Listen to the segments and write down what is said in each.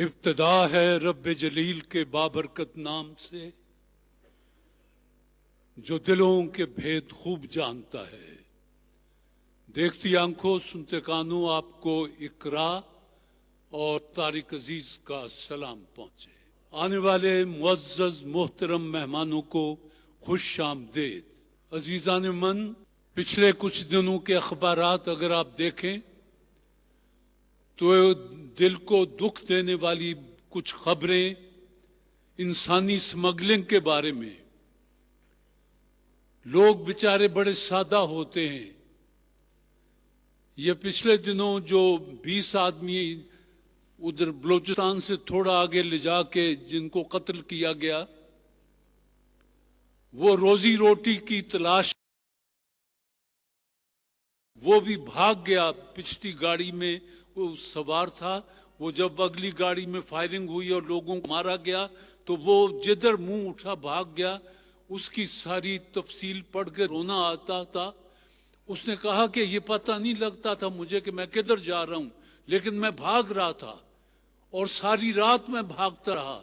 इब्तिदा है रब्बे जलील के बाबरकत नाम से, जो दिलों के भेद खूब जानता है। देखती आंखों सुनते कानों आपको इकरा और तारिक अजीज का सलाम पहुंचे। आने वाले मुअज़्ज़ज़ मोहतरम मेहमानों को खुश आमदीद। अजीज़ान मन, पिछले कुछ दिनों के अखबारात अगर आप देखें तो दिल को दुख देने वाली कुछ खबरें इंसानी स्मगलिंग के बारे में। लोग बेचारे बड़े सादा होते हैं। ये पिछले दिनों जो 20 आदमी उधर बलूचिस्तान से थोड़ा आगे ले जाके जिनको कत्ल किया गया, वो रोजी रोटी की तलाश, वो भी भाग गया। पिछली गाड़ी में वो सवार था। वो जब अगली गाड़ी में फायरिंग हुई और लोगों को मारा गया तो वो जिधर मुंह उठा भाग गया। उसकी सारी तफसील पढ़ के रोना आता था। उसने कहा कि ये पता नहीं लगता था मुझे कि मैं किधर जा रहा हूं, लेकिन मैं भाग रहा था और सारी रात मैं भागता रहा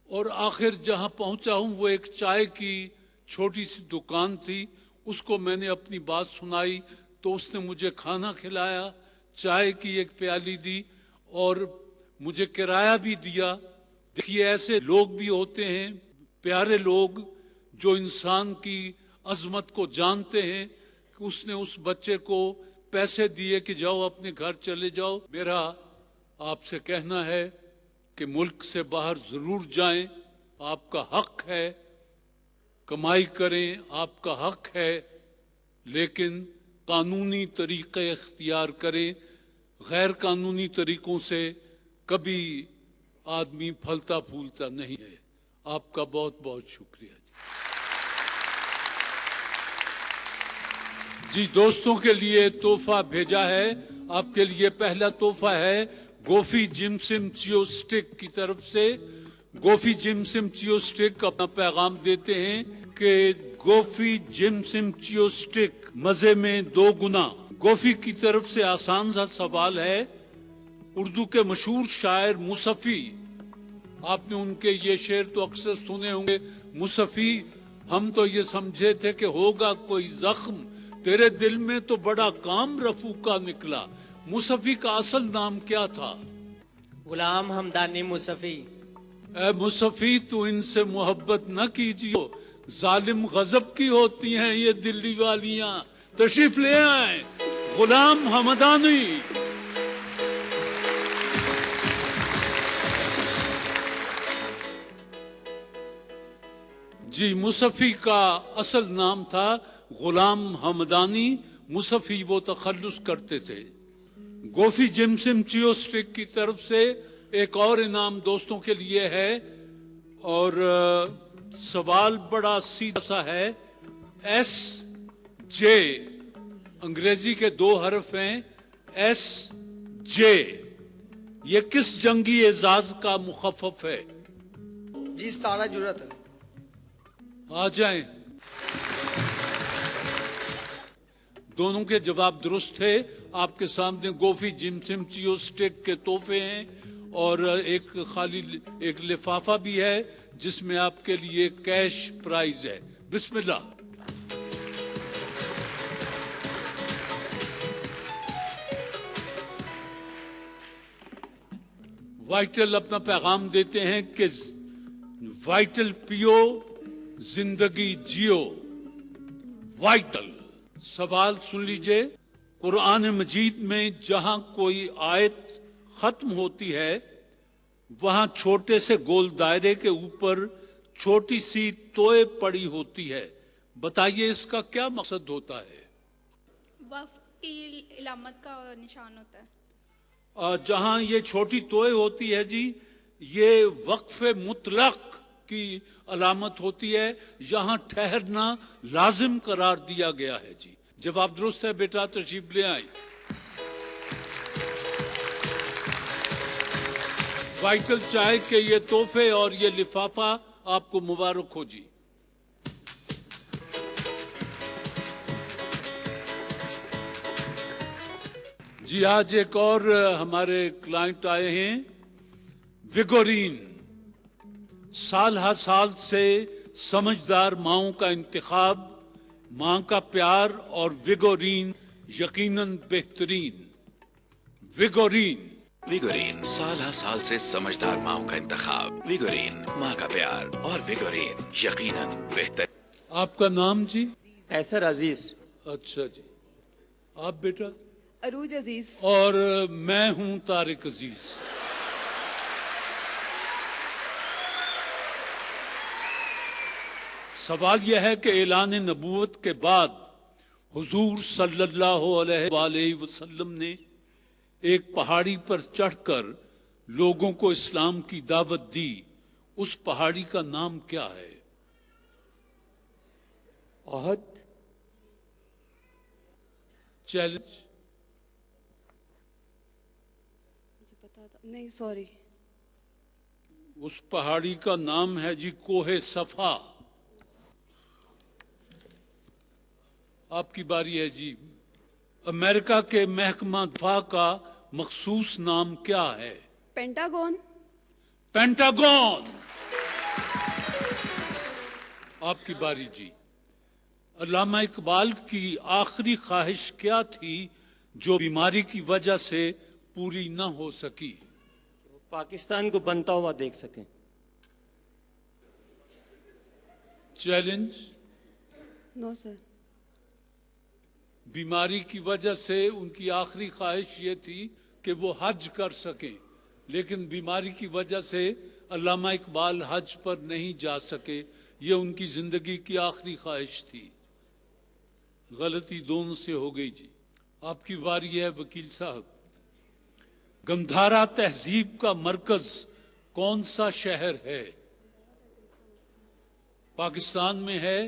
और आखिर जहां पहुंचा हूं वो एक चाय की छोटी सी दुकान थी। उसको मैंने अपनी बात सुनाई तो उसने मुझे खाना खिलाया, चाय की एक प्याली दी और मुझे किराया भी दिया। देखिए, ऐसे लोग भी होते हैं, प्यारे लोग जो इंसान की अजमत को जानते हैं। कि उसने उस बच्चे को पैसे दिए कि जाओ अपने घर चले जाओ। मेरा आपसे कहना है कि मुल्क से बाहर जरूर जाएं, आपका हक है, कमाई करें, आपका हक है, लेकिन कानूनी तरीके इख्तियार करें। गैर कानूनी तरीकों से कभी आदमी फलता फूलता नहीं है। आपका बहुत बहुत शुक्रिया जी। दोस्तों के लिए तोहफा भेजा है। आपके लिए पहला तोहफा है गोफी जिम सिम चियो स्टिक की तरफ से। गोफी जिम सिम चियो स्टिक अपना पैगाम देते हैं कि गोफी जिम सिम चियो स्टिक मजे में 2 गुना। गोफी की तरफ से आसान सा सवाल है। उर्दू के मशहूर शायर मुसफ़ी, आपने उनके ये शेर तो अक्सर सुने होंगे। मुसफ़ी, हम तो ये समझे थे कि होगा कोई जख्म, तेरे दिल में तो बड़ा काम रफू का निकला। मुसफ़ी का असल नाम क्या था? गुलाम हमदानी मुसफ़ी। ऐ मुसफ़ी, तू इनसे मोहब्बत न कीजिए, जालिम गजब की होती हैं ये दिल्ली वालियां। तशरीफ ले आए गुलाम हमदानी। जी, मुसफ़ी का असल नाम था गुलाम हमदानी। मुसफ़ी वो तखल्लुस करते थे। गोफी जिम सिम चियो स्टिक की तरफ से एक और इनाम दोस्तों के लिए है और सवाल बड़ा सीधा सा है। एस जे, अंग्रेजी के 2 हर्फ हैं, एस जे, ये किस जंगी एजाज का मुखफ़फ़ है? जी, सारा जुरत है। आ जाएं। दोनों के जवाब दुरुस्त थे। आपके सामने गोफी जिम सिम चियो स्टिक के तोहफे हैं और एक खाली एक लिफाफा भी है जिसमें आपके लिए कैश प्राइज है। बिस्मिल्लाह। वाइटल अपना पैगाम देते हैं कि वाइटल पियो, जिंदगी जियो। वाइटल। सवाल सुन लीजिए। कुरान मजीद में जहां कोई आयत खत्म होती है वहां छोटे से गोल दायरे के ऊपर छोटी सी तोय पड़ी होती है। बताइए इसका क्या मकसद होता है? वक्फ की इलामत का निशान होता है। जहां ये छोटी तोय होती है जी, ये वक्फ मुतलक की अलामत होती है। यहां ठहरना लाजिम करार दिया गया है जी। जवाब दुरुस्त है बेटा, तशरीफ ले आए। वाइटल चाय के ये तोहफे और ये लिफाफा आपको मुबारक हो जी। जी, आज एक और हमारे क्लाइंट आए हैं विगोरीन, साल हर साल से समझदार माओं का इंतखाब, मां का प्यार और विगोरीन यकीनन बेहतरीन। विगोरीन, विगोरीन, साल हर साल से समझदार माओं का इंतखाब, विगोरीन माँ का प्यार और विगोरीन यकीनन बेहतर। आपका नाम जी? कैसर अजीज। अच्छा जी, आप बेटा? अरूज अजीज। और मैं हूं तारिक अजीज। सवाल यह है कि ऐलान नबूवत के बाद हुजूर सल्लल्लाहु अलैहि वसल्लम ने एक पहाड़ी पर चढ़कर लोगों को इस्लाम की दावत दी। उस पहाड़ी का नाम क्या है? ओहद। चैलेंज। मुझे पता था, नहीं सॉरी। उस पहाड़ी का नाम है जी कोहे सफा। आपकी बारी है जी। अमेरिका के महकमा दफा का मखसूस नाम क्या है? पेंटागन। पेंटागन। आपकी बारी जी। अल्लामा इकबाल की आखिरी ख्वाहिश क्या थी जो बीमारी की वजह से पूरी न हो सकी? पाकिस्तान को बनता हुआ देख सकें। चैलेंज। No sir. बीमारी की वजह से उनकी आखिरी ख्वाहिश ये थी कि वो हज कर सकें, लेकिन बीमारी की वजह से अल्लामा इकबाल हज पर नहीं जा सके। ये उनकी जिंदगी की आखिरी ख्वाहिश थी। गलती दोनों से हो गई जी। आपकी बारी है वकील साहब। गंधारा तहजीब का मरकज कौन सा शहर है? पाकिस्तान में है।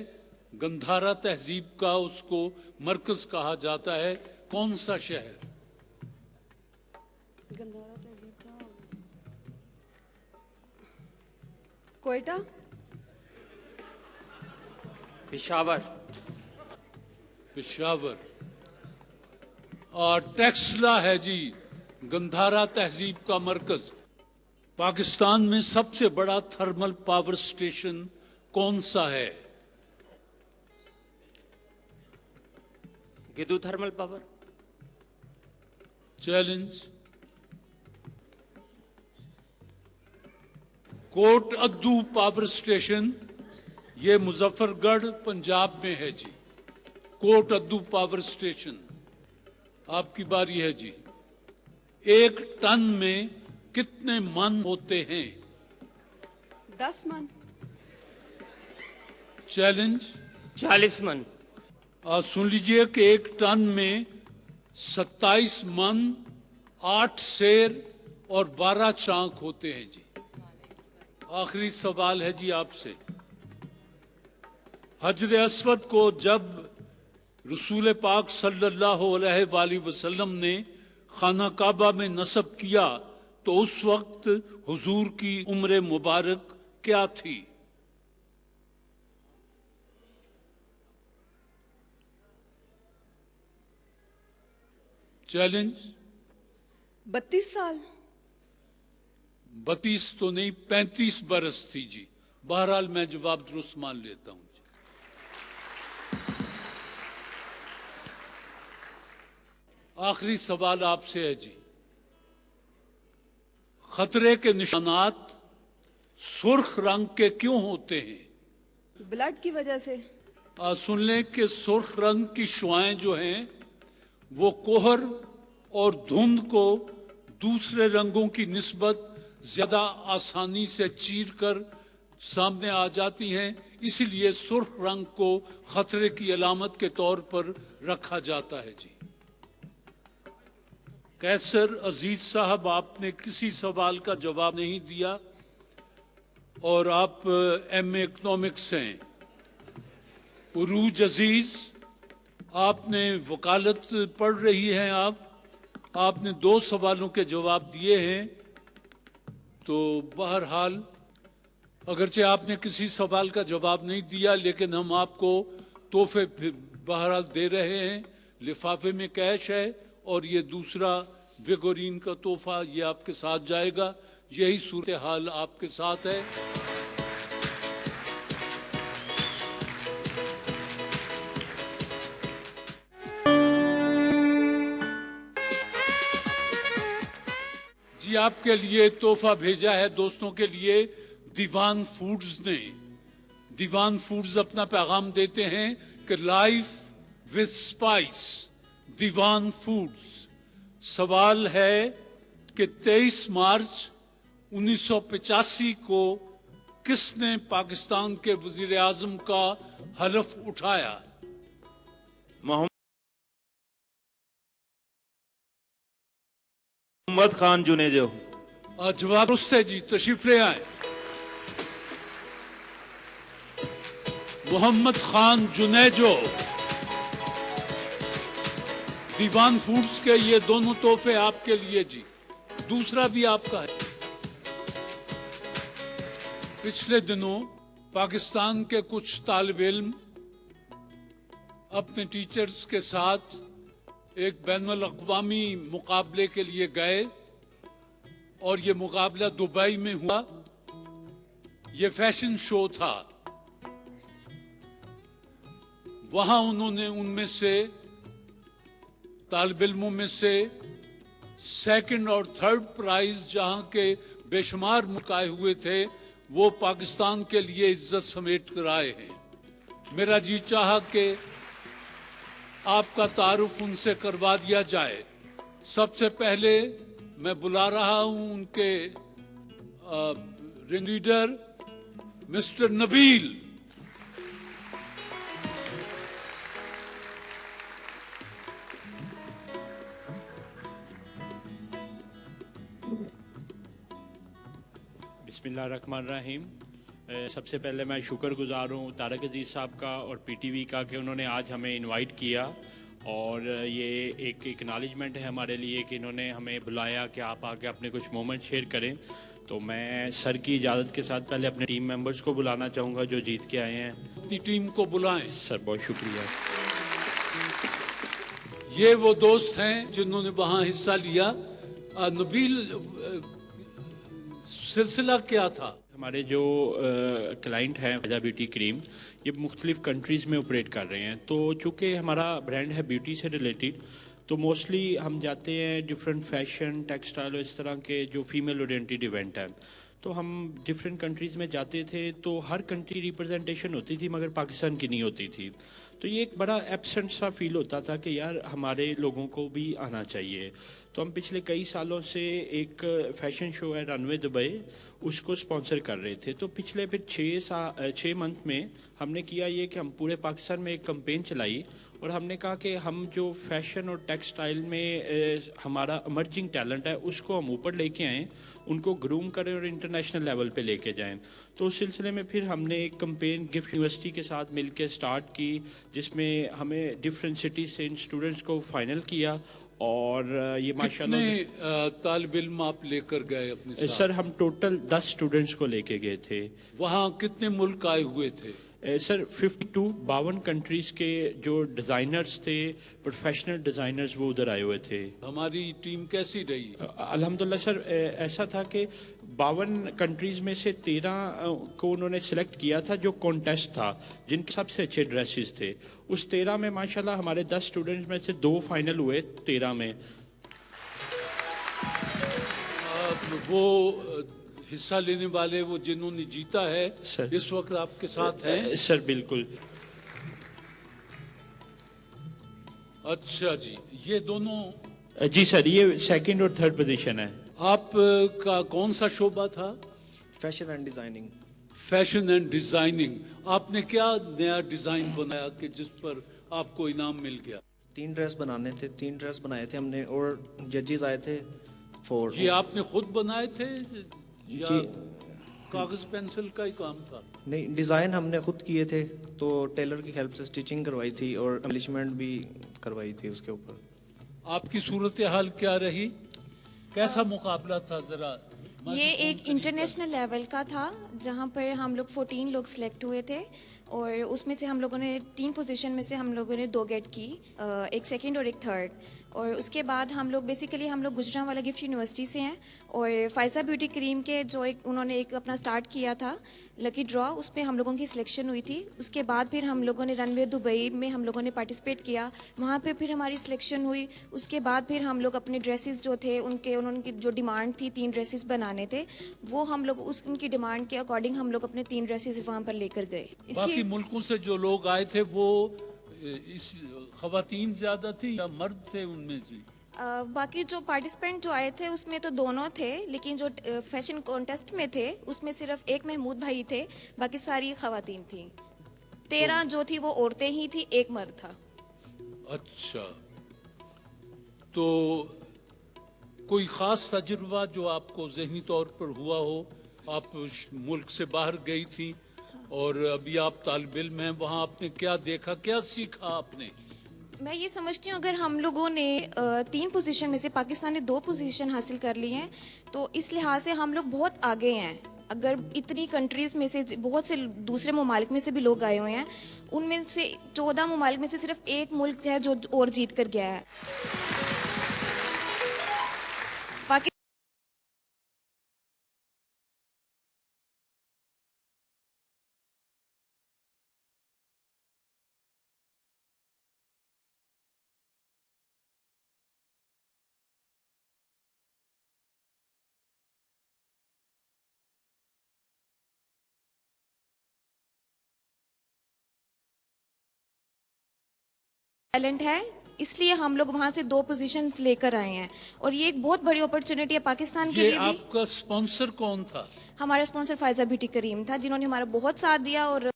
गंधारा तहजीब का उसको मरकज कहा जाता है। कौन सा शहर? गंधारा तहजीब का कोयटा। पेशावर। पेशावर। और टेक्सला है जी गंधारा तहजीब का मरकज। पाकिस्तान में सबसे बड़ा थर्मल पावर स्टेशन कौन सा है? गिदू थर्मल पावर। चैलेंज। कोट अद्दू पावर स्टेशन ये मुजफ्फरगढ़ पंजाब में है जी। कोट अद्दू पावर स्टेशन। आपकी बारी है जी। एक टन में कितने मन होते हैं? 10 मन। चैलेंज। 40 मन। सुन लीजिए कि एक टन में 27 मन, 8 शेर और 12 चांक होते हैं जी। आखिरी सवाल है जी आपसे। हजर अस्वद को जब रसूल पाक सल्लल्लाहु अलैहि वसल्लम ने खाना काबा में नस्ब किया तो उस वक्त हुजूर की उम्र मुबारक क्या थी? चैलेंज। 32 साल। 32 तो नहीं, 35 बरस थी जी। बहरहाल मैं जवाब दुरुस्त मान लेता हूं जी। आखिरी सवाल आपसे है जी। खतरे के निशानात सुर्ख रंग के क्यों होते हैं? ब्लड की वजह से। सुन लें कि सुर्ख रंग की शुआएं जो हैं वो कोहर और धुंध को दूसरे रंगों की निस्बत ज्यादा आसानी से चीर कर सामने आ जाती हैं। इसलिए सुर्ख रंग को खतरे की अलामत के तौर पर रखा जाता है जी। कैसर अजीज साहब, आपने किसी सवाल का जवाब नहीं दिया और आप एमए इकोनॉमिक्स हैं। उरूज अजीज, आपने वकालत पढ़ रही हैं। आपने 2 सवालों के जवाब दिए हैं। तो बहरहाल अगरचे आपने किसी सवाल का जवाब नहीं दिया, लेकिन हम आपको तोहफे बहरहाल दे रहे हैं। लिफाफे में कैश है और ये दूसरा विगोरीन का तोहफा ये आपके साथ जाएगा। यही सूरत हाल आपके साथ है। जी आपके लिए तोहफा भेजा है दोस्तों के लिए दीवान फूड्स ने। दीवान फूड्स अपना पैगाम देते हैं कि life with spice, Dewan foods. सवाल है कि 23 मार्च 1985 को किसने पाकिस्तान के वजीर आजम का हलफ उठाया? मोहम्मद खान जुनेजो। जवाब दुरुस्त है जी, तशरीफ ले आए। मोहम्मद खान जुनेजो। दीवान फूड्स के ये दोनों तोहफे आपके लिए जी। दूसरा भी आपका है। पिछले दिनों पाकिस्तान के कुछ तालिब इल्म अपने टीचर्स के साथ एक बैनुल अक़वामी मुकाबले के लिए गए और ये मुकाबला दुबई में हुआ। ये फैशन शो था। वहां उन्होंने उनमें से तालिब इल्मों में से सेकंड और थर्ड प्राइज जहां के बेशुमार मुकाए हुए थे वो पाकिस्तान के लिए इज्जत समेट कर आए हैं। मेरा जी चाहा कि आपका तारुफ उनसे करवा दिया जाए। सबसे पहले मैं बुला रहा हूं उनके रिंग लीडर मिस्टर नबील। बिस्मिल्लाहिर्रहमानिर्रहीम। सबसे पहले मैं शुक्रगुजार हूँ तारक अजीज़ साहब का और पीटीवी का कि उन्होंने आज हमें इनवाइट किया और ये एक एक्नॉलेजमेंट है हमारे लिए कि इन्होंने हमें बुलाया कि आप आके अपने कुछ मोमेंट शेयर करें। तो मैं सर की इजाज़त के साथ पहले अपने टीम मेंबर्स को बुलाना चाहूँगा जो जीत के आए हैं। अपनी टीम को बुलाएं। सर बहुत शुक्रिया। ये वो दोस्त हैं जिन्होंने वहां हिस्सा लिया। नबील, सिलसिला क्या था? हमारे जो क्लाइंट हैं फैजा ब्यूटी क्रीम, ये मुख्तलिफ कंट्रीज़ में ऑपरेट कर रहे हैं। तो चूँकि हमारा ब्रांड है ब्यूटी से रिलेटेड, तो मोस्टली हम जाते हैं डिफरेंट फैशन, टेक्सटाइल और इस तरह के जो फीमेल ओरिएंटेड इवेंट हैं। तो हम डिफरेंट कंट्रीज़ में जाते थे तो हर कंट्री रिप्रेजेंटेशन होती थी मगर पाकिस्तान की नहीं होती थी। तो ये एक बड़ा एब्सेंट सा फील होता था कि यार हमारे लोगों को भी आना चाहिए। तो हम पिछले कई सालों से एक फैशन शो है रनवे दुबई, उसको स्पॉन्सर कर रहे थे। तो पिछले फिर 6 मंथ में हमने किया ये कि हम पूरे पाकिस्तान में एक कैंपेन चलाई और हमने कहा कि हम जो फैशन और टेक्सटाइल में हमारा इमर्जिंग टैलेंट है उसको हम ऊपर लेके आएँ, उनको ग्रूम करें और इंटरनेशनल लेवल पे लेके जाएं। तो उस सिलसिले में फिर हमने एक कैंपेन गिफ्ट यूनिवर्सिटी के साथ मिलकर स्टार्ट की जिसमें हमें डिफरेंट सिटीज़ से इन स्टूडेंट्स को फाइनल किया और ये माशाल्लाह। कितने तालिब इल्म आप लेकर गए अपने साथ? सर हम टोटल 10 स्टूडेंट्स को लेके गए थे। वहाँ कितने मुल्क आए हुए थे? सर 52 कंट्रीज के जो डिज़ाइनर्स थे, प्रोफेशनल डिज़ाइनर्स, वो उधर आए हुए थे। हमारी टीम कैसी रही? अल्हम्दुलिल्लाह सर, ऐसा था कि 52 कंट्रीज़ में से 13 को उन्होंने सेलेक्ट किया था जो कॉन्टेस्ट था, जिनके सबसे अच्छे ड्रेसेस थे। उस 13 में माशाल्लाह हमारे 10 स्टूडेंट्स में से 2 फाइनल हुए 13 में। वो हिस्सा लेने वाले वो जिन्होंने जीता है सर, इस वक्त आपके साथ हैं? सर बिल्कुल। अच्छा जी, ये दोनों? जी सर, ये सेकंड और थर्ड पोजीशन है। आपका कौन सा शोबा था? Fashion and designing. Fashion and designing. आपने क्या नया डिजाइन बनाया कि जिस पर आपको इनाम मिल गया? 3 ड्रेस बनाने थे, 3 ड्रेस बनाए थे हमने और जजेस आए थे 4। ये आपने खुद बनाए थे या जी, कागज पेंसिल का ही काम था? नहीं, डिज़ाइन हमने खुद किए थे, तो टेलर की हेल्प से स्टिचिंग करवाई थी और एम्बलिशमेंट भी करवाई थी उसके ऊपर। आपकी सूरत हाल क्या रही? कैसा मुकाबला था, जरा ये एक इंटरनेशनल लेवल का था जहाँ पर हम लोग 14 लोग सिलेक्ट हुए थे और उसमें से हम लोगों ने 3 पोजीशन में से हम लोगों ने 2 गेट की, एक सेकंड और एक थर्ड। और उसके बाद हम लोग बेसिकली हम लोग गुजरांवाला गिफ्ट यूनिवर्सिटी से हैं और फायजा ब्यूटी क्रीम के जो उन्होंने एक अपना स्टार्ट किया था लकी ड्रॉ, उसमें हम लोगों की सिलेक्शन हुई थी। उसके बाद फिर हम लोगों ने रनवे दुबई में हम लोगों ने पार्टिसिपेट किया, वहाँ पे फिर हमारी सिलेक्शन हुई। उसके बाद फिर हम लोग अपने ड्रेसेस जो थे उनकी जो डिमांड थी 3 ड्रेसेस बनाने थे, वो हम लोग उनकी डिमांड के अकॉर्डिंग हम लोग अपने 3 ड्रेसेस वहाँ पर लेकर गए। बाकी मुल्कों से जो लोग आए थे वो इस खवातीन ज्यादा थी या मर्द थे उनमें से? बाकी जो पार्टिसिपेंट जो आए थे उसमें तो दोनों थे, लेकिन जो फैशन कॉन्टेस्ट में थे उसमें सिर्फ एक महमूद भाई थे, बाकी सारी खवातीन थी। 13 जो थी वो औरतें ही थी, एक मर्द था। अच्छा, तो कोई खास तजुर्बा जो आपको ज़हनी तौर पर हुआ हो? आप मुल्क से बाहर गई थी और अभी आप तालिब इल्म हैं, वहाँ आपने क्या देखा, क्या सीखा आपने? मैं ये समझती हूँ अगर हम लोगों ने 3 पोजीशन में से पाकिस्तान ने 2 पोजीशन हासिल कर ली हैं, तो इस लिहाज से हम लोग बहुत आगे हैं। अगर इतनी कंट्रीज में से बहुत से दूसरे ममालिक में से भी लोग आए हुए हैं, उनमें से 14 ममालिक में से सिर्फ एक मुल्क है जो और जीत कर गया है। टैलेंट है, इसलिए हम लोग वहां से 2 पोजीशंस लेकर आए हैं और ये एक बहुत बड़ी अपॉर्चुनिटी है पाकिस्तान के लिए भी। आपका स्पॉन्सर कौन था? हमारा स्पॉन्सर फायजा ब्यूटी करीम था, जिन्होंने हमारा बहुत साथ दिया। और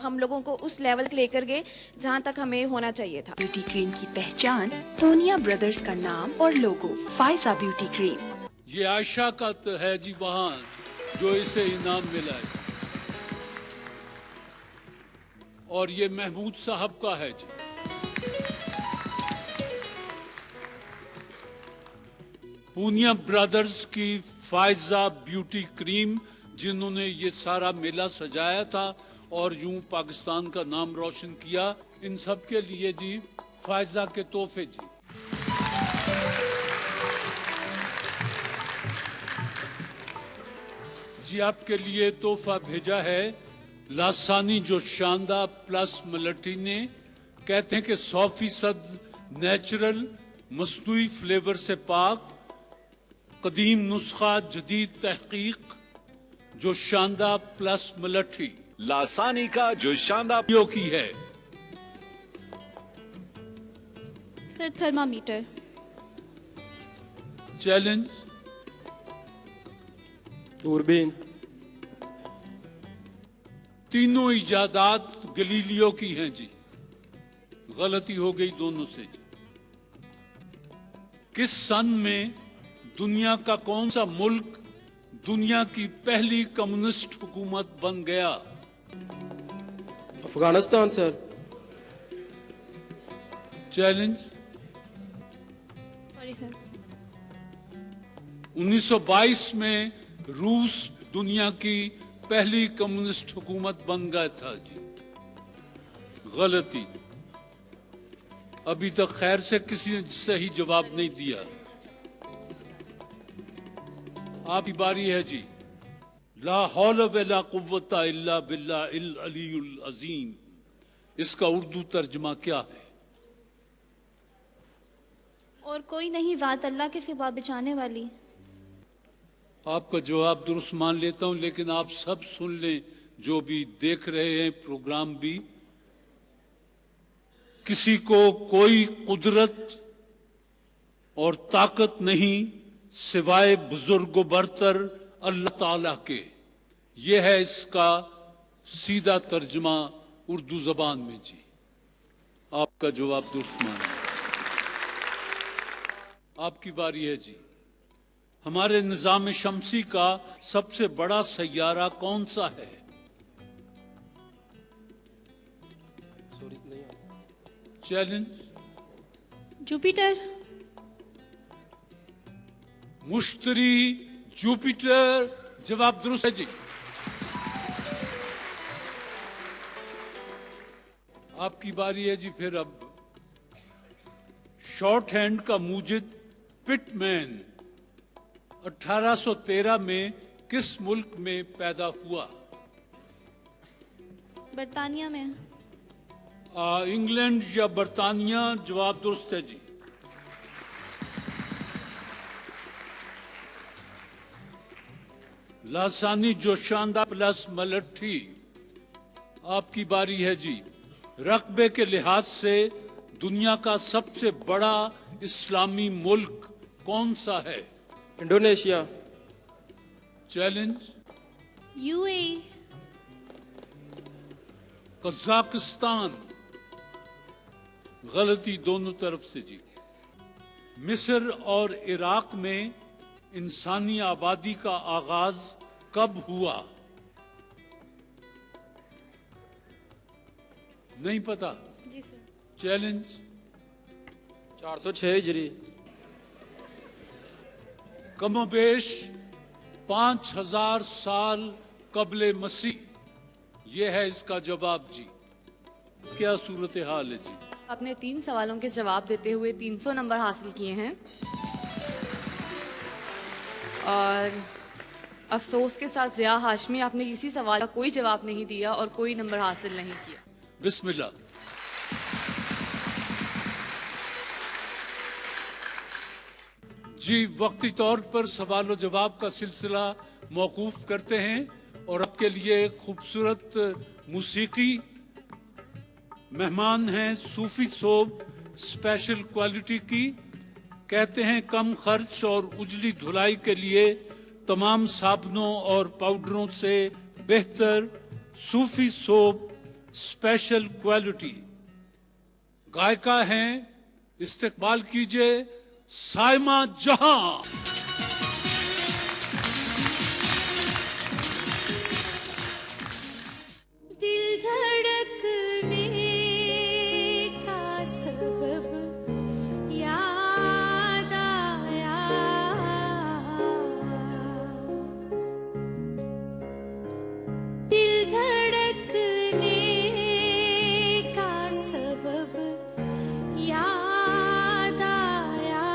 हम लोगों को उस लेवल लेकर गए जहां तक हमें होना चाहिए था। ब्यूटी क्रीम की पहचान, टोनिया ब्रदर्स का नाम और लोगो, फायजा ब्यूटी क्रीम। ये आयशा का तो है जी वहाँ जो इसे इनाम मिला है, और ये महमूद साहब का है जी। पूनिया ब्रदर्स की फायजा ब्यूटी क्रीम, जिन्होंने ये सारा मेला सजाया था और यूं पाकिस्तान का नाम रोशन किया, इन सब के लिए जी फायजा के तोहफे जी। जी आपके लिए तोहफा भेजा है लासानी जो शानदार प्लस मलटी ने। कहते हैं कि 100% नेचुरल मस्नूई फ्लेवर से पाक, कदीम नुस्खा जदीद तहकीक जो शानदार प्लस मलठी लासानी का जो शानदार की है। Sir thermometer. चैलेंज। दूरबीन। तीनों इजादात गलीलियो की हैं जी। गलती हो गई दोनों से जी। किस सन में दुनिया का कौन सा मुल्क दुनिया की पहली कम्युनिस्ट हुकूमत बन गया? Afghanistan sir. Challenge. Sorry sir. 1922 में रूस दुनिया की पहली कम्युनिस्ट हुकूमत बन गया था जी। गलती। अभी तक खैर से किसी ने सही जवाब नहीं दिया। आपकी बारी है जी। ला हौल वला कुव्वता इल्ला बिल्लाहिल अलीयुल अज़ीम, इसका उर्दू तर्जुमा क्या है? और कोई नहीं ज़ात अल्लाह के सिवा बचाने वाली। आपका जवाब दुरुस्त मान लेता हूं, लेकिन आप सब सुन लें, जो भी देख रहे हैं प्रोग्राम भी, किसी को कोई कुदरत और ताकत नहीं सिवाय बुजुर्ग बरतर अल्लाह ताला के। यह है इसका सीधा तर्जमा उर्दू जबान में जी। आपका जवाब दुरुस्त मान लें। आपकी बारी है जी। हमारे निजाम शमसी का सबसे बड़ा सैयारा कौन सा है? चैलेंज। जुपिटर। मुश्तरी, जुपिटर, जवाब दुरुस्त है जी। आपकी बारी है जी। फिर अब शॉर्ट हैंड का मूजिद पिटमैन 1813 में किस मुल्क में पैदा हुआ? बरतानिया में। इंग्लैंड या बरतानिया? जवाब दुरुस्त है जी। लासानी जोशांदा प्लस मलट्ठी। आपकी बारी है जी। रकबे के लिहाज से दुनिया का सबसे बड़ा इस्लामी मुल्क कौन सा है? इंडोनेशिया। चैलेंज। यूएई। कजाकिस्तान। गलती दोनों तरफ से जी। मिस्र और इराक में इंसानी आबादी का आगाज कब हुआ? नहीं पता? जी सर। चैलेंज। 406 हिजरी। कमोबेश 5000 साल कबले मसीह। यह है इसका जवाब जी। क्या सूरत हाल है जी? आपने 3 सवालों के जवाब देते हुए 300 नंबर हासिल किए हैं और अफसोस के साथ ज़िया हाशमी, आपने किसी सवाल का कोई जवाब नहीं दिया और कोई नंबर हासिल नहीं किया। बिस्मिल्लाह। जी, वक्ती तौर पर सवाल और जवाब का सिलसिला मौकूफ करते हैं और आपके लिए खूबसूरत मूसीकी मेहमान हैं सूफी सोब स्पेशल क्वालिटी की। कहते हैं कम खर्च और उजली धुलाई के लिए तमाम साबुनों और पाउडरों से बेहतर सूफी सोब स्पेशल क्वालिटी। गायिका हैं, इस्तेकबाल कीजिए साइमा जहां। दिल धड़कने का सबब याद आया, दिल धड़कने का सबब याद आया,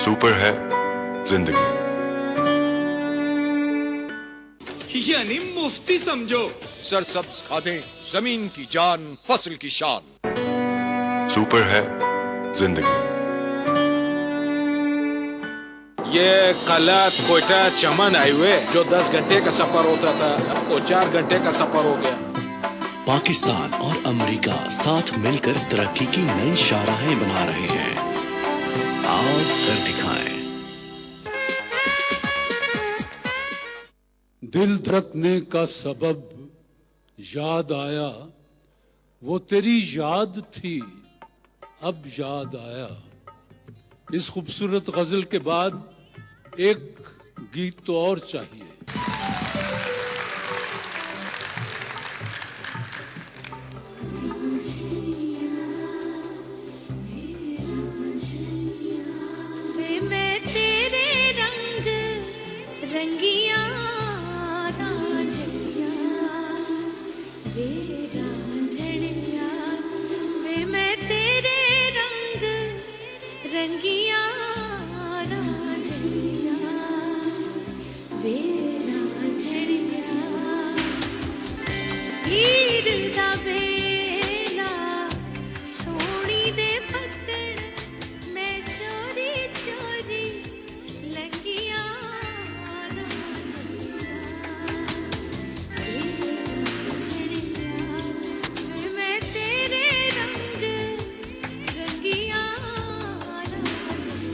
सुपर है जिंदगी। यानी मुफ्ती समझो। सरसब्ज खादें, जमीन की जान, फसल की शान। सुपर है जिंदगी। ये कलत कोयटा चमन हाईवे जो 10 घंटे का सफर होता था वो 4 घंटे का सफर हो गया। पाकिस्तान और अमेरिका साथ मिलकर तरक्की की नई शाहराहें बना रहे हैं। आओ कर दिखाएं। दिल धड़कने का सबब याद आया, वो तेरी याद थी अब याद आया। इस खूबसूरत गजल के बाद एक गीत तो और चाहिए। वे मैं तेरे रंग रंगिया रांझिया, वे रांझिया, वे मैं तेरे रंग रंगिया रांझिया, वे रांझिया। हीर दा बेला सोनी दे पत्तन मैं चोरी चोरी लंगिया रांझिया, वे रांझिया, वे मैं तेरे रंग रंगिया रांझिया।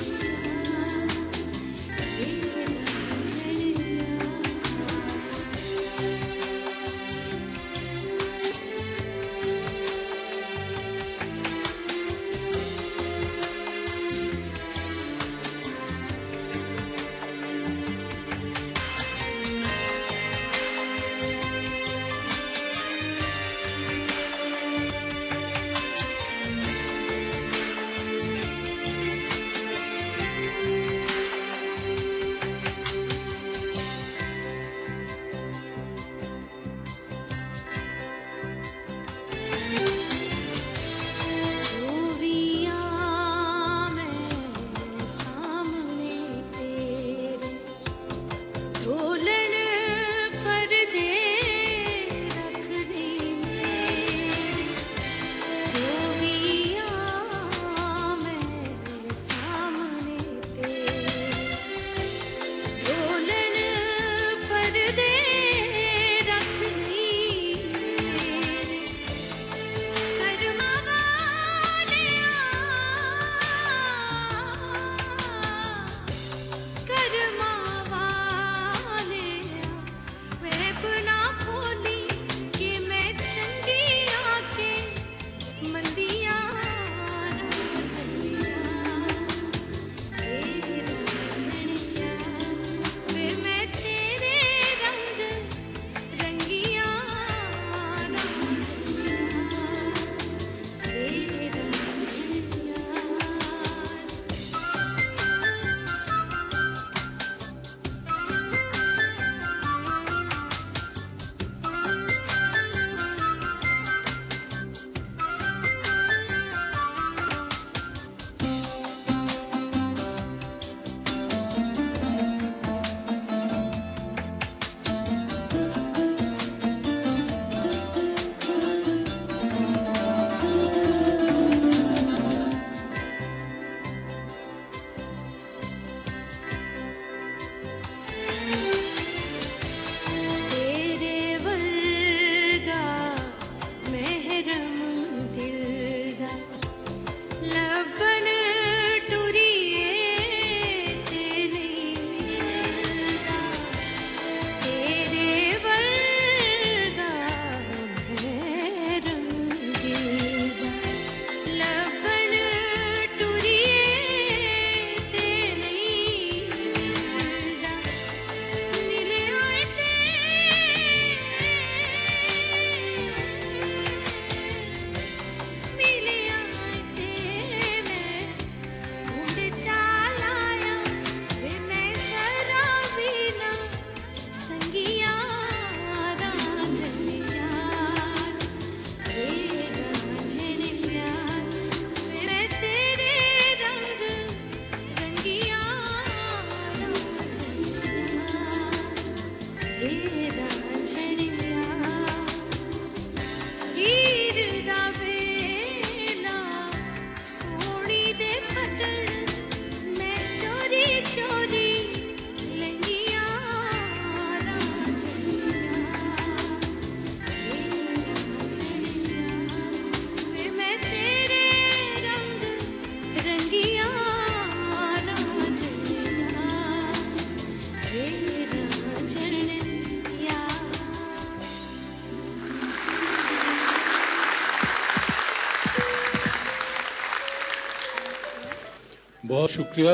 बहुत शुक्रिया।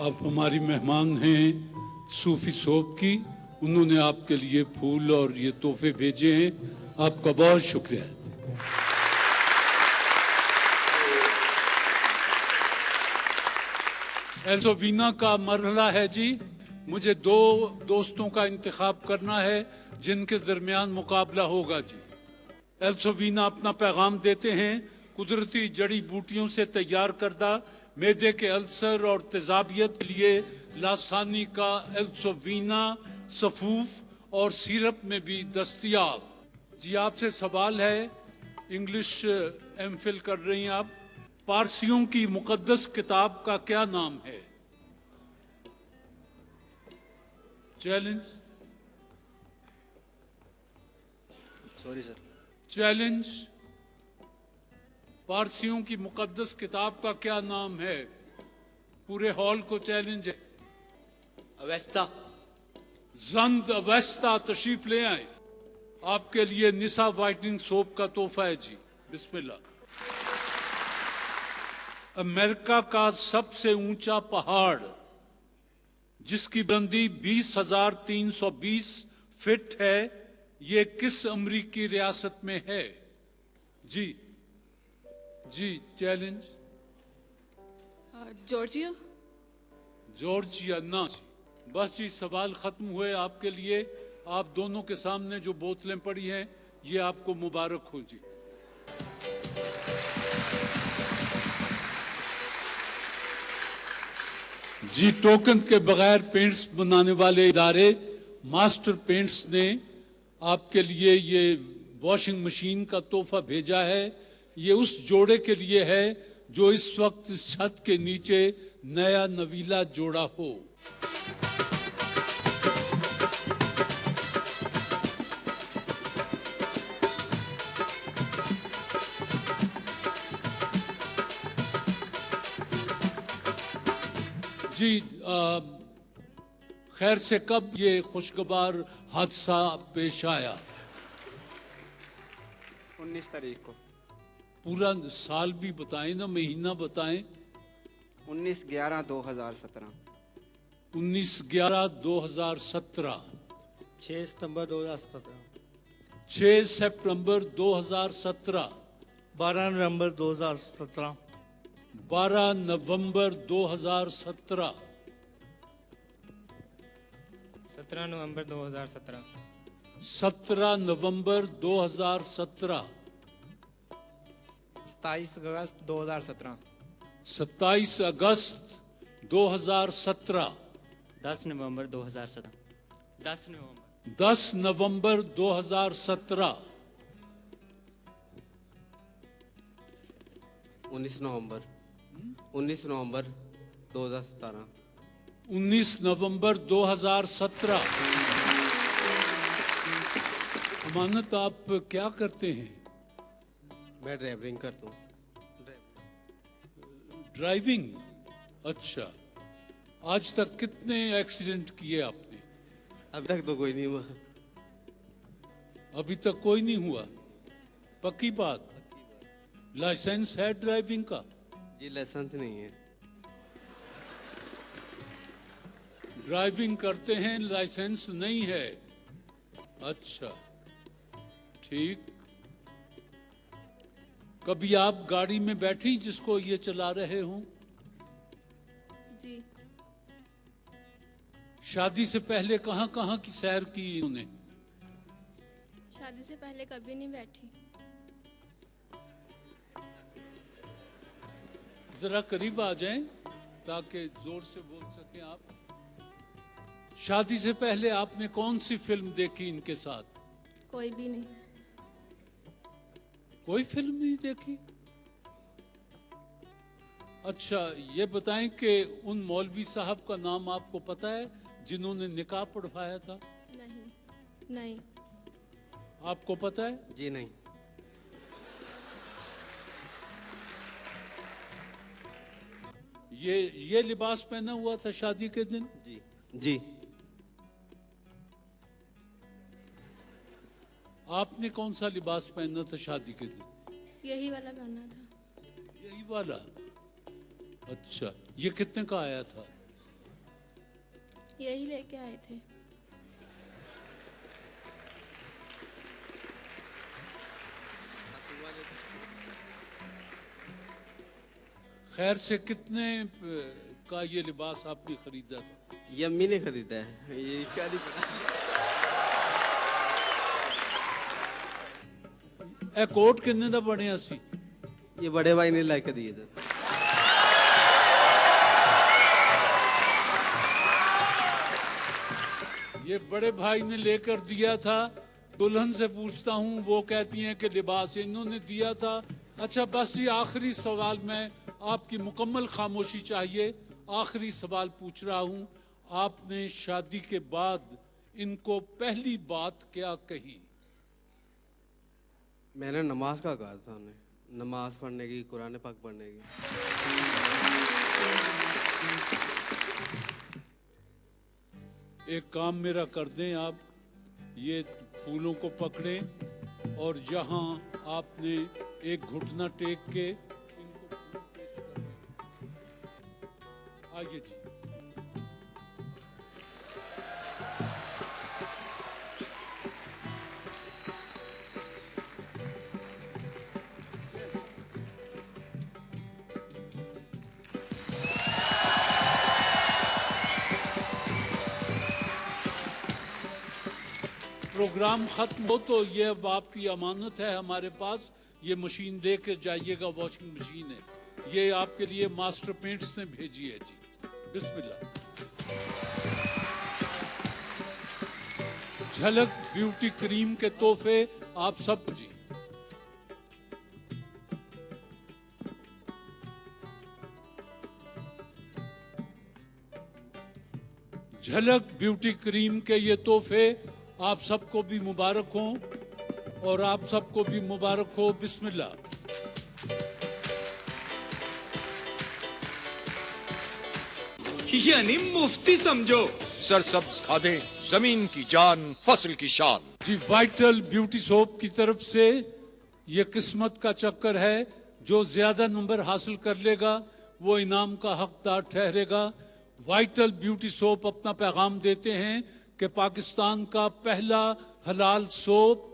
आप हमारी मेहमान हैं सूफी सोप की, उन्होंने आपके लिए फूल और ये तोहफे भेजे हैं, आपका बहुत शुक्रिया। एल्सोवीना का मरहला है जी। मुझे दो दोस्तों का इंतखाब करना है जिनके दरमियान मुकाबला होगा जी। एल्सोवीना अपना पैगाम देते हैं कुदरती जड़ी बूटियों से तैयार करदा मैदे के अल्सर और तेजाबियत के लिए लासानी का एल्सोवीना सफूफ और सिरप में भी दस्तयाब। जी आपसे सवाल है, इंग्लिश एमफिल कर रही हैं आप। पारसियों की मुकद्दस किताब का क्या नाम है? चैलेंज। Sorry sir. चैलेंज। पारसियों की मुकद्दस किताब का क्या नाम है? पूरे हॉल को चैलेंज है। अवेस्ता। जंद अवेस्ता तशरीफ ले आए। आपके लिए निसा वाइटनिंग सोप का तोहफा है जी, बिस्मिल्लाह। अमेरिका का सबसे ऊंचा पहाड़ जिसकी बुलंदी 20,320 फीट है, ये किस अमरीकी रियासत में है? जी जी चैलेंज। जॉर्जिया। जॉर्जिया ना जी। बस जी सवाल खत्म हुए आपके लिए। आप दोनों के सामने जो बोतलें पड़ी हैं ये आपको मुबारक हो जी। जी टोकन के बगैर पेंट्स बनाने वाले इदारे मास्टर पेंट्स ने आपके लिए ये वॉशिंग मशीन का तोहफा भेजा है। ये उस जोड़े के लिए है जो इस वक्त इस छत के नीचे नया नवीला जोड़ा हो। जी खैर से कब ये खुशगवार हादसा पेश आया? 19 तारीख को। पूरा साल भी बताएं ना, महीना बताएं। 19/11/2017। 19/11/2017। 6 सितंबर 2017। 6 सितंबर 2017। 12 नवंबर 2017। 12 नवंबर 2017। 17 नवंबर 2017। 17 नवंबर 2017। 27 अगस्त 2017। 27 अगस्त 2017। 10 नवंबर 2017। 10 नवंबर। 10 नवंबर 2017। 19 नवंबर। 19 नवंबर 2017। 19 नवंबर 2017। अमानत आप क्या करते हैं? मैं ड्राइविंग करता हूँ। ड्राइविंग। अच्छा, आज तक कितने एक्सीडेंट किए आपने? अभी तक तो कोई नहीं हुआ। अभी तक कोई नहीं हुआ? पक्की बात? लाइसेंस है ड्राइविंग का? जी लाइसेंस नहीं है। ड्राइविंग करते हैं, लाइसेंस नहीं है। अच्छा ठीक। कभी आप गाड़ी में बैठी जिसको ये चला रहे हों? जी। शादी से पहले कहाँ कहाँ की सैर की उन्होंने? शादी से पहले कभी नहीं बैठी। जरा करीब आ जाएं ताकि जोर से बोल सकें आप। शादी से पहले आपने कौन सी फिल्म देखी इनके साथ? कोई भी नहीं। कोई फिल्म नहीं देखी? अच्छा ये बताएं कि उन मौलवी साहब का नाम आपको पता है जिन्होंने निकाह पढ़वाया था? नहीं। नहीं। आपको पता है? जी नहीं। ये लिबास पहना हुआ था शादी के दिन? जी। जी। आपने कौन सा लिबास पहना था शादी के दिन? यही वाला पहना था। यही वाला? अच्छा, ये कितने का आया था? यही लेके आए थे। खैर से कितने का ये लिबास आपने खरीदा था? ये अम्मी ने खरीदा है, ये इसका नहीं पता। ए कोट कितने दा बने सी? ये बड़े भाई ने लाके दिए थे। ये बड़े भाई ने लेकर दिया था। दुल्हन से पूछता हूँ, वो कहती हैं कि लिबास इन्होंने दिया था। अच्छा बस ये आखिरी सवाल, मैं आपकी मुकम्मल खामोशी चाहिए। आखिरी सवाल पूछ रहा हूँ, आपने शादी के बाद इनको पहली बात क्या कही? मैंने नमाज का कहा था उन्हें, नमाज पढ़ने की, कुरान पाक पढ़ने की। एक काम मेरा कर दें आप, ये फूलों को पकड़ें और यहाँ आपने एक घुटना टेक के इनको फूल पेश करने। आइए जी। प्रोग्राम खत्म हो तो ये अब आपकी अमानत है हमारे पास। ये मशीन दे के जाइएगा, वॉशिंग मशीन है ये, आपके लिए मास्टर पेंट्स ने भेजी है जी। बिस्मिल्लाह। झलक ब्यूटी क्रीम के तोहफे आप सब जी। झलक ब्यूटी क्रीम के ये तोहफे आप सबको भी मुबारक हो और आप सबको भी मुबारक हो। बिस्मिल्लाह। यानी मुफ्ती समझो। सरसब्ज खादें, जमीन की जान, फसल की शान। जी, वाइटल ब्यूटी सोप की तरफ से ये किस्मत का चक्कर है। जो ज्यादा नंबर हासिल कर लेगा वो इनाम का हकदार ठहरेगा। वाइटल ब्यूटी सोप अपना पैगाम देते हैं कि पाकिस्तान का पहला हलाल सोप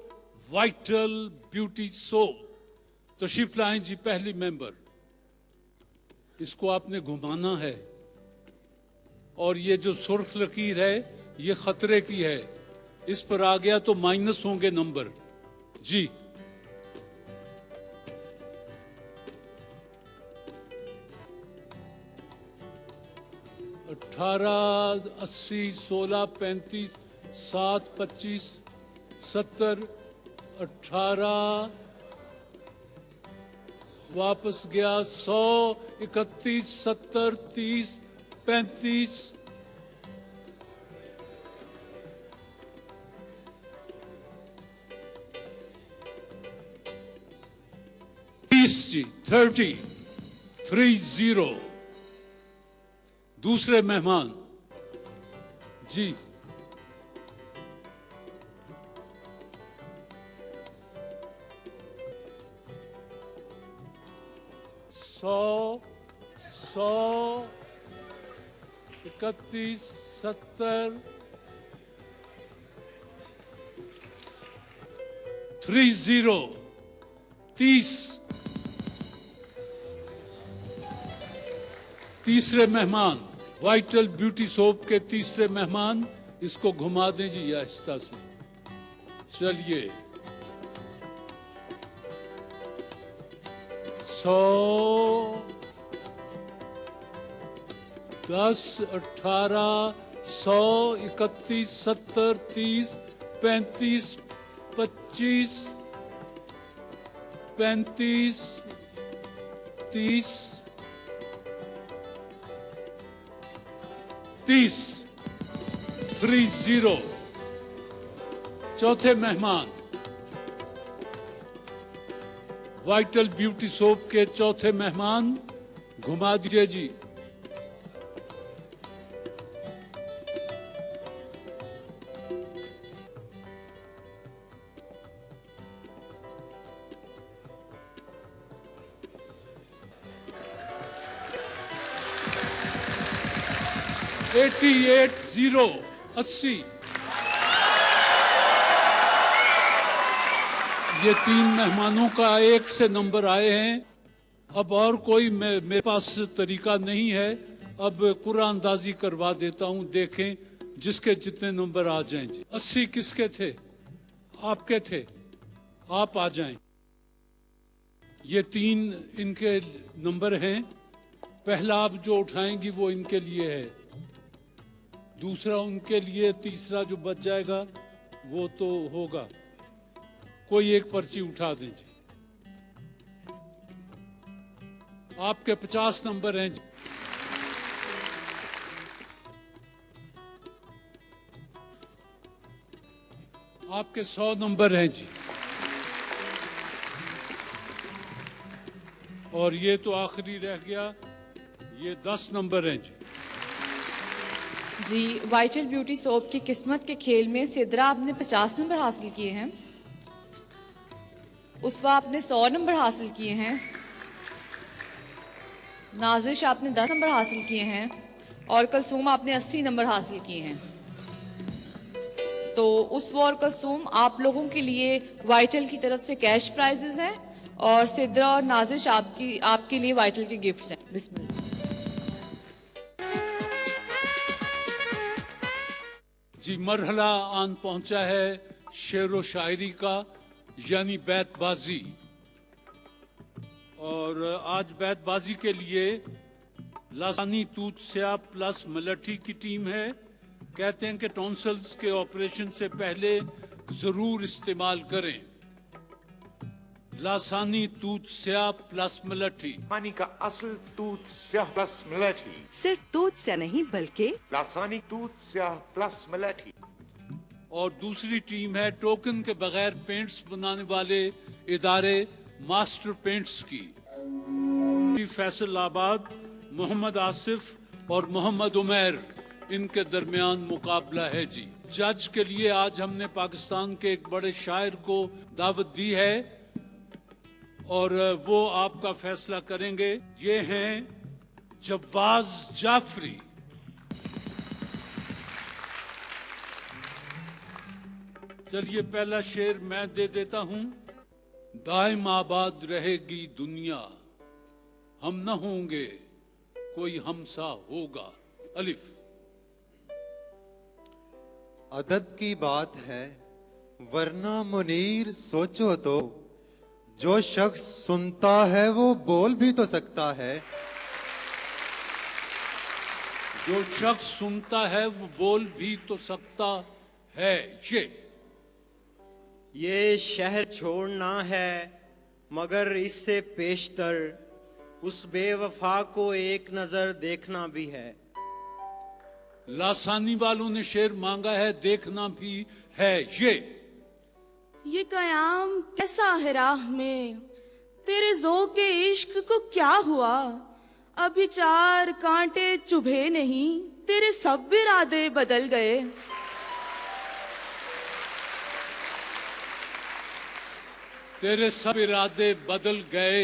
वाइटल ब्यूटी सोप। तशरीफ लाएं जी पहली मेंबर। इसको आपने घुमाना है और ये जो सुर्ख लकीर है ये खतरे की है, इस पर आ गया तो माइनस होंगे नंबर जी। अठारह, 80, 16, 35, 7, 25, 70, 18 वापस गया 100, 31, 70, 30, 35, 30, 30। दूसरे मेहमान जी। सौ, 31, 70, 30। तीसरे मेहमान वाइटल ब्यूटी सोप के तीसरे मेहमान, इसको घुमा दें जी आहिस्ता से। चलिए 100, 10, 18, 100, 31, 70, 30, 35, 25, 35, 30, 30। चौथे मेहमान वाइटल ब्यूटी सोप के चौथे मेहमान, घुमा दीजिए जी। 88-0 80। ये 3 मेहमानों का 1 से नंबर आए हैं। अब और कोई मेरे पास तरीका नहीं है। अब कुरान अंदाजी करवा देता हूं, देखें जिसके जितने नंबर आ जाएं जी। 80 किसके थे? आपके थे। आप आ जाएं। ये 3 इनके नंबर हैं। पहला आप जो उठाएंगी वो इनके लिए है, दूसरा उनके लिए, तीसरा जो बच जाएगा वो तो होगा। कोई एक पर्ची उठा दें जी। आपके 50 नंबर हैं जी। आपके 100 नंबर हैं जी। और ये तो आखिरी रह गया, ये 10 नंबर हैं जी। जी, वाइटल ब्यूटी सोप की किस्मत के खेल में सिद्रा आपने 50 नंबर हासिल किए हैं, उसवा आपने 100 नंबर हासिल किए हैं, नाजिश आपने 10 नंबर हासिल किए हैं और कलसूम आपने 80 नंबर हासिल किए हैं। तो उसवा और कलसूम आप लोगों के लिए वाइटल की तरफ से कैश प्राइजेस हैं और सिद्रा और नाजिश आपके लिए वाइटल के गिफ्ट्स हैं। बिस्मिल्लाह। जी, मरहला आन पहुंचा है शेर व शायरी का, यानी बैतबाजी। और आज बैतबाजी के लिए लासानी तूत स्या प्लस मलठी की टीम है। कहते हैं कि टॉन्सिल्स के ऑपरेशन से पहले जरूर इस्तेमाल करें लासानी तूत स्या प्लस मलठी। पानी का असल तूत स्याह प्लस मलठी। सिर्फ तूत स्याह नहीं बल्कि लासानी तूत स्याह प्लस मलठी। और दूसरी टीम है टोकन के बगैर पेंट्स बनाने वाले इदारे मास्टर पेंट्स की। फैसलाबाद, मोहम्मद आसिफ और मोहम्मद उमैर, इनके दरमियान मुकाबला है जी। जज के लिए आज हमने पाकिस्तान के एक बड़े शायर को दावत दी है और वो आपका फैसला करेंगे। ये हैं जब्बाज जाफरी। चलिए पहला शेर मैं दे देता हूं। दाइम आबाद रहेगी दुनिया, हम न होंगे कोई हमसा होगा। अलिफ। अदब की बात है वरना मुनीर सोचो तो, जो शख्स सुनता है वो बोल भी तो सकता है। जो शख्स सुनता है वो बोल भी तो सकता है। ये शहर छोड़ना है मगर इससे पेशतर उस बेवफा को एक नजर देखना भी है। लासानी वालों ने शेर मांगा है, देखना भी है। ये कयाम कैसा है राह में, तेरे ज़ोक़े इश्क को क्या हुआ। अभी 4 कांटे चुभे नहीं, तेरे सब इरादे बदल गए। तेरे सब इरादे बदल गए।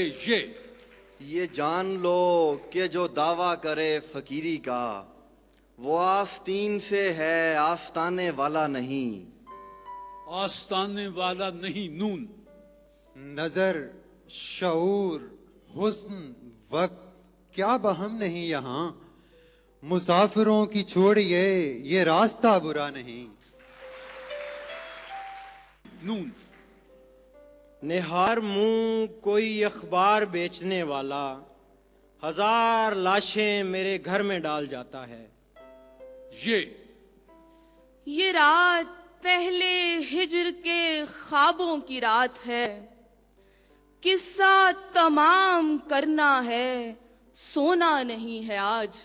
ये जान लो कि जो दावा करे फकीरी का, वो आस्तीन से है आस्ताने वाला नहीं। आस्ताने वाला नहीं। नून। नजर, शऊर, हुस्न, वक्त क्या बहम नहीं यहाँ। मुसाफिरों की छोड़िए ये रास्ता बुरा नहीं। नून। निहार मुंह कोई अखबार बेचने वाला, 1000 लाशें मेरे घर में डाल जाता है। ये रात पहले हिजर के ख्वाबों की रात है, किस्सा तमाम करना है, सोना नहीं है आज।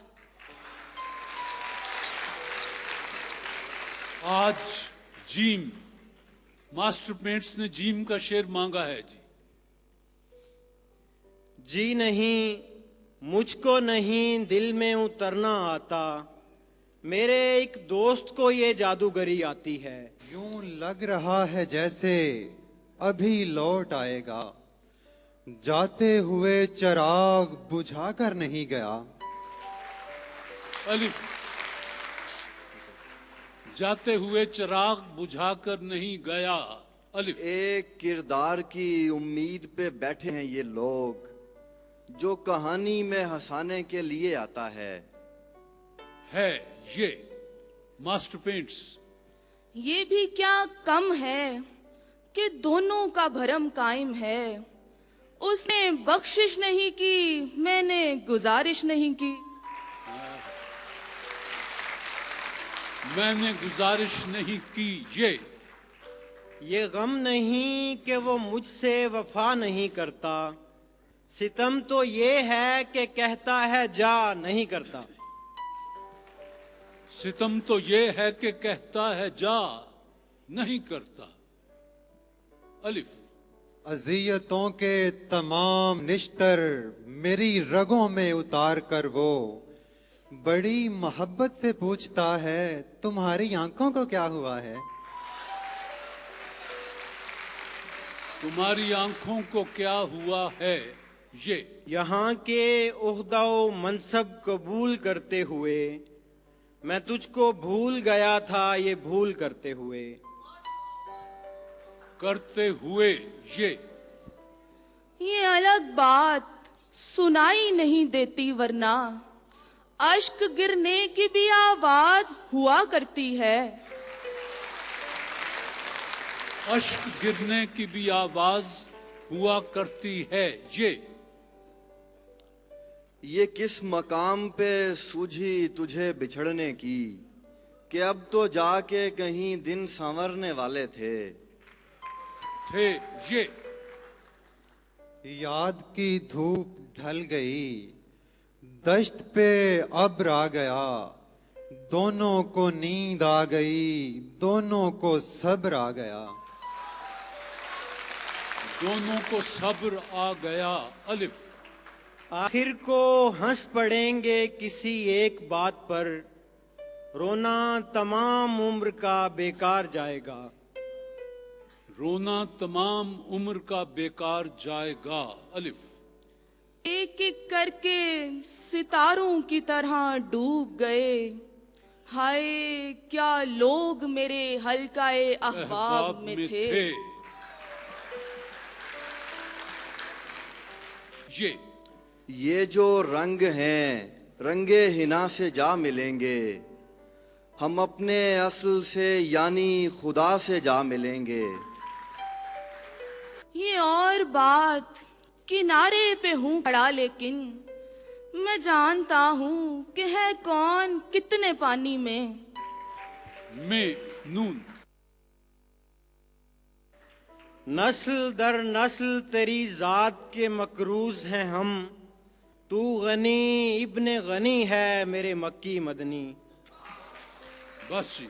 आज जीम। मास्टर पेंट्स ने जीम का शेर मांगा है जी। जी नहीं, मुझको नहीं दिल में उतरना आता, मेरे एक दोस्त को ये जादूगरी आती है। यूं लग रहा है जैसे अभी लौट आएगा, जाते हुए चिराग बुझा कर नहीं गया। अलिफ। जाते हुए चिराग बुझाकर नहीं गया। अलिफ। एक किरदार की उम्मीद पे बैठे हैं ये लोग, जो कहानी में हंसाने के लिए आता है ये मास्टर पेंट्स। ये भी क्या कम है कि दोनों का भरम कायम है। उसने बख्शिश नहीं की, मैंने गुजारिश नहीं की। मैंने गुजारिश नहीं की। ये गम नहीं कि वो मुझसे वफा नहीं करता, सितम तो ये है कि कहता है जा नहीं करता। सितम तो ये है कि कहता है जा नहीं करता। अलिफ। अज़ियतों के तमाम निश्तर मेरी रगों में उतार कर वो बड़ी मोहब्बत से पूछता है तुम्हारी आंखों को क्या हुआ है। तुम्हारी आंखों को क्या हुआ है। ये यहाँ के ओहदा व मनसब कबूल करते हुए मैं तुझको भूल गया था, ये भूल करते हुए। ये अलग बात सुनाई नहीं देती, वरना अश्क गिरने की भी आवाज हुआ करती है। अश्क गिरने की भी आवाज हुआ करती है। ये किस मकाम पे सूझी तुझे बिछड़ने की, कि अब तो जाके कहीं दिन संवरने वाले थे। ये याद की धूप ढल गई, दश्त पे अब्र आ गया, दोनों को नींद आ गई, दोनों को सब्र आ गया। दोनों को सब्र आ गया। अलिफ। आखिर को हंस पड़ेंगे किसी एक बात पर, रोना तमाम उम्र का बेकार जाएगा। रोना तमाम उम्र का बेकार जाएगा। अलिफ। एक एक करके सितारों की तरह डूब गए, हाय क्या लोग मेरे हल्काए अहबाब में थे। ये जो रंग हैं रंगे हिना से जा मिलेंगे, हम अपने असल से यानी खुदा से जा मिलेंगे। ये और बात किनारे पे हूँ खड़ा, लेकिन मैं जानता हूँ कि है कौन कितने पानी में। नून। नस्ल दर नस्ल तेरी जात के मकरूज हैं हम, तू गनी इब्ने गनी है मेरे मक्की मदनी। बस जी,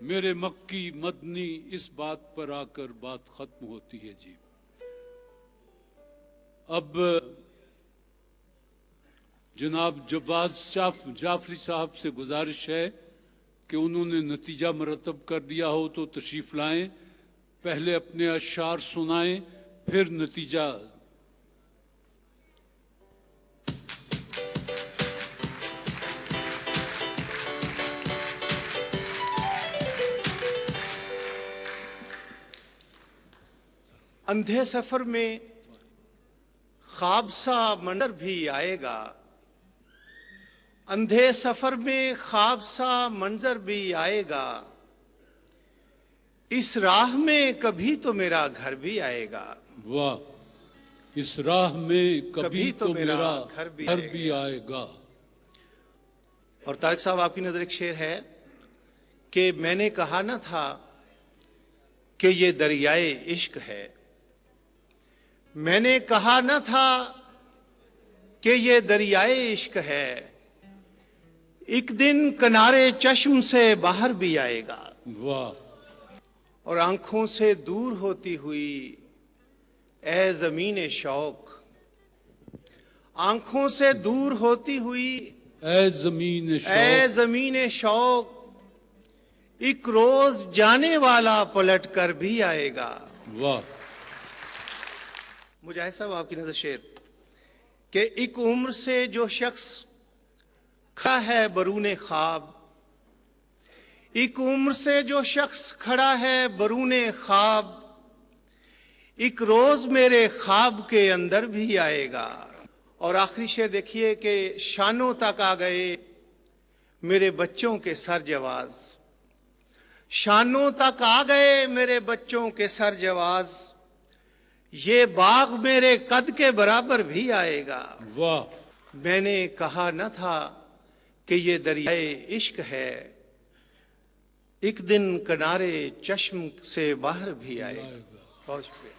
मेरे मक्की मदनी, इस बात पर आकर बात खत्म होती है जी। अब जनाब जवाद जाफरी साहब से गुजारिश है कि उन्होंने नतीजा मरतब कर दिया हो तो तशरीफ लाएं, पहले अपने अशार सुनाएं, फिर नतीजा। अंधे सफर में ख्वाब सा मंजर भी आएगा, अंधे सफर में ख्वाब सा मंजर भी आएगा, इस राह में कभी तो मेरा घर भी आएगा। वाह, इस राह में कभी तो मेरा घर भी आएगा। और तारिक साहब, आपकी नजर एक शेर है कि मैंने कहा ना था कि ये दरियाए इश्क है, मैंने कहा ना था कि ये दरियाए इश्क है, एक दिन किनारे चश्म से बाहर भी आएगा। वाह। और आंखों से दूर होती हुई ए जमीन शौक, आंखों से दूर होती हुई ए जमीन शौक, एक रोज जाने वाला पलट कर भी आएगा। वाह। मुजाहिद साहब, आपकी नजर शेर कि एक उम्र से जो शख्स खड़ा है बरूने ख्वाब, एक उम्र से जो शख्स खड़ा है बरूने ख्वाब, एक रोज मेरे ख्वाब के अंदर भी आएगा। और आखिरी शेर देखिए कि शानों तक आ गए मेरे बच्चों के सर जवाज, शानों तक आ गए मेरे बच्चों के सर जवाज, ये बाग मेरे कद के बराबर भी आएगा। वाह। मैंने कहा न था कि ये दरियाए इश्क है, एक दिन किनारे चश्म से बाहर भी आएगा। बहुत शुक्रिया।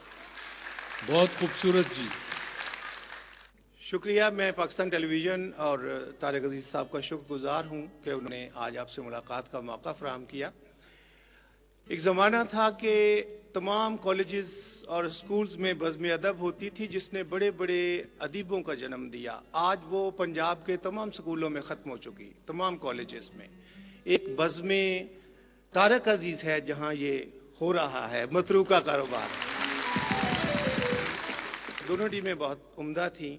बहुत खूबसूरत जी। शुक्रिया। मैं पाकिस्तान टेलीविज़न और तारिक अजीज साहब का शुक्रगुजार हूँ कि उन्होंने आज आपसे मुलाकात का मौका फराहम किया। एक ज़माना था कि तमाम कॉलेजेस और स्कूल्स में बज़्म अदब होती थी जिसने बड़े बड़े अदीबों का जन्म दिया। आज वो पंजाब के तमाम स्कूलों में ख़त्म हो चुकी, तमाम कॉलेजेस में। एक बज़्म तारिक अजीज़ है जहाँ ये हो रहा है, मतरूका कारोबार। दोनों टीमें बहुत उम्दा थीं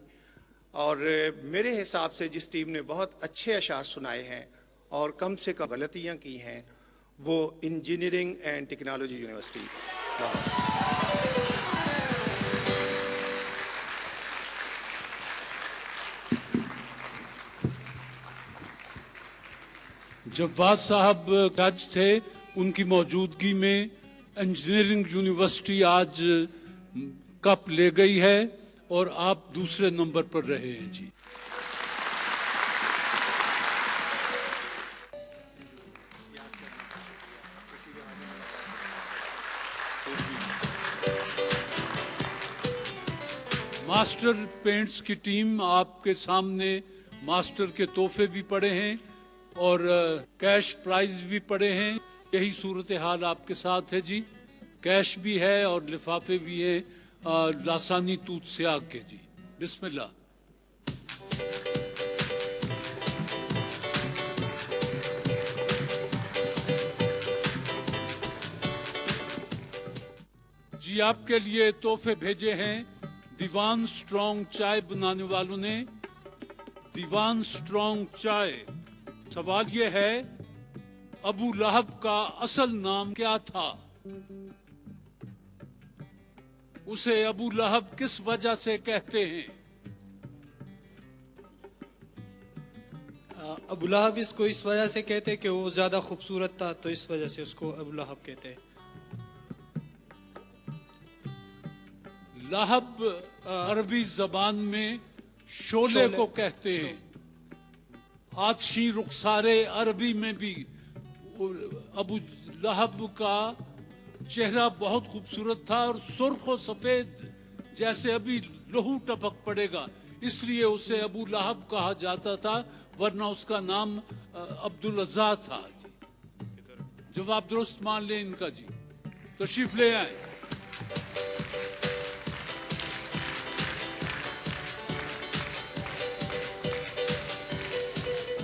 और मेरे हिसाब से जिस टीम ने बहुत अच्छे अशार सुनाए हैं और कम से कम गलतियाँ की हैं वो engineering and technology university. Jabbar साहब जज थे, उनकी मौजूदगी में इंजीनियरिंग यूनिवर्सिटी आज कप ले गई है और आप दूसरे नंबर पर रहे हैं जी। मास्टर पेंट्स की टीम आपके सामने मास्टर के तोहफे भी पड़े हैं और कैश प्राइज भी पड़े हैं। यही सूरत हाल आपके साथ है जी। कैश भी है और लिफाफे भी हैं लासानी तूत स्याग के जी। बिस्मिल्लाह। जी आपके लिए तोहफे भेजे हैं दीवान स्ट्रॉन्ग चाय बनाने वालों ने। दीवान स्ट्रॉन्ग चाय। सवाल ये है, अबू लहब का असल नाम क्या था? उसे अबू लहब किस वजह से कहते हैं? अबू लहब इसको इस वजह से कहते हैं कि वो ज्यादा खूबसूरत था, तो इस वजह से उसको अबू लहब कहते हैं। लहब अरबी जबान में शोले को कहते हैं। आतशी रुखसारे अरबी में भी अबू लहब का चेहरा बहुत खूबसूरत था और सुर्ख और सफेद जैसे अभी लहू टपक पड़ेगा, इसलिए उसे अबू लहब कहा जाता था, वरना उसका नाम अब्दुल अज़्ज़ा था जी। जवाब दुरुस्त मान लें इनका जी। तशरीफ ले आए।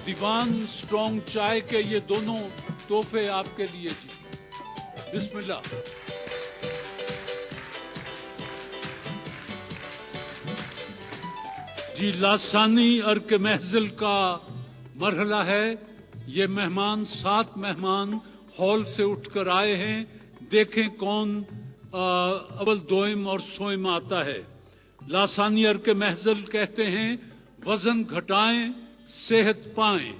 दीवान स्ट्रॉन्ग चाय के ये दोनों तोहफे आपके लिए जी। बिस्मिल्लाह। जी लासानी अर्क महजिल का मरहला है। ये मेहमान 7 मेहमान हॉल से उठकर आए हैं। देखें कौन अव्वल दोइम और सोइम आता है। लासानी अर्क महजिल कहते हैं वजन घटाएं सेहत पाएं।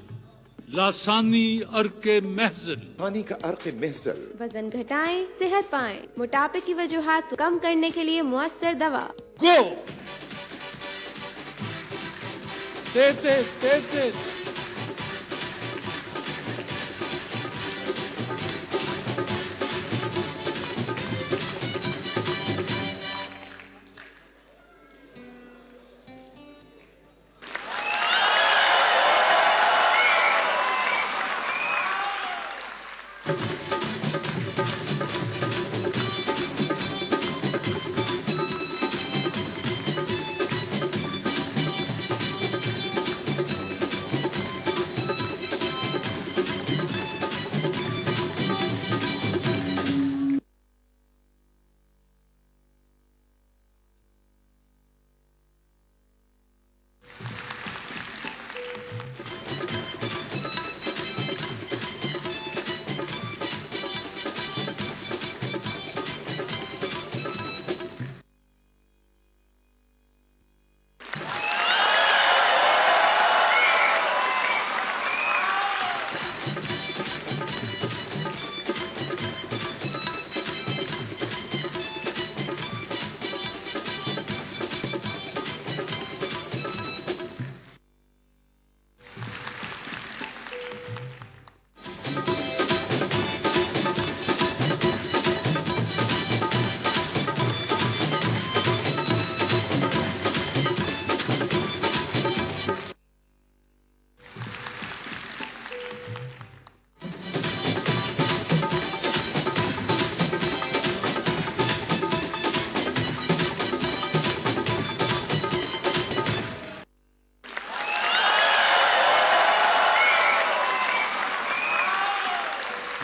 लासानी अर्के महजिल। पानी का अर्के महजिल। वजन घटाएं सेहत पाएं, मोटापे की वजूहात कम करने के लिए मुअस्सर दवा। गो। तेज।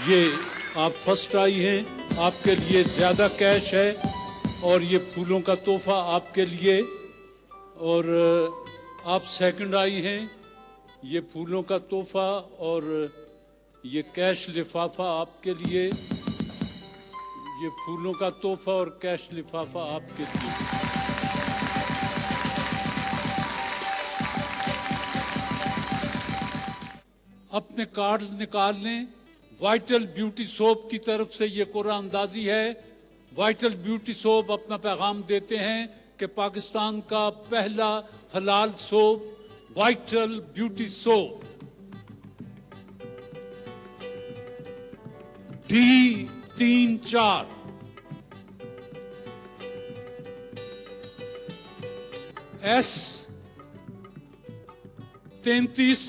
ये आप फर्स्ट आई हैं, आपके लिए ज्यादा कैश है, और ये फूलों का तोहफा आपके लिए। और आप सेकंड आई हैं, ये फूलों का तोहफा और ये कैश लिफाफा आपके लिए। ये फूलों का तोहफा और कैश लिफाफा आपके लिए। अपने कार्ड्स निकाल लें। वाइटल ब्यूटी सोप की तरफ से ये कुरान अंदाजी है। वाइटल ब्यूटी सोप अपना पैगाम देते हैं कि पाकिस्तान का पहला हलाल soap vital beauty soap D34 S33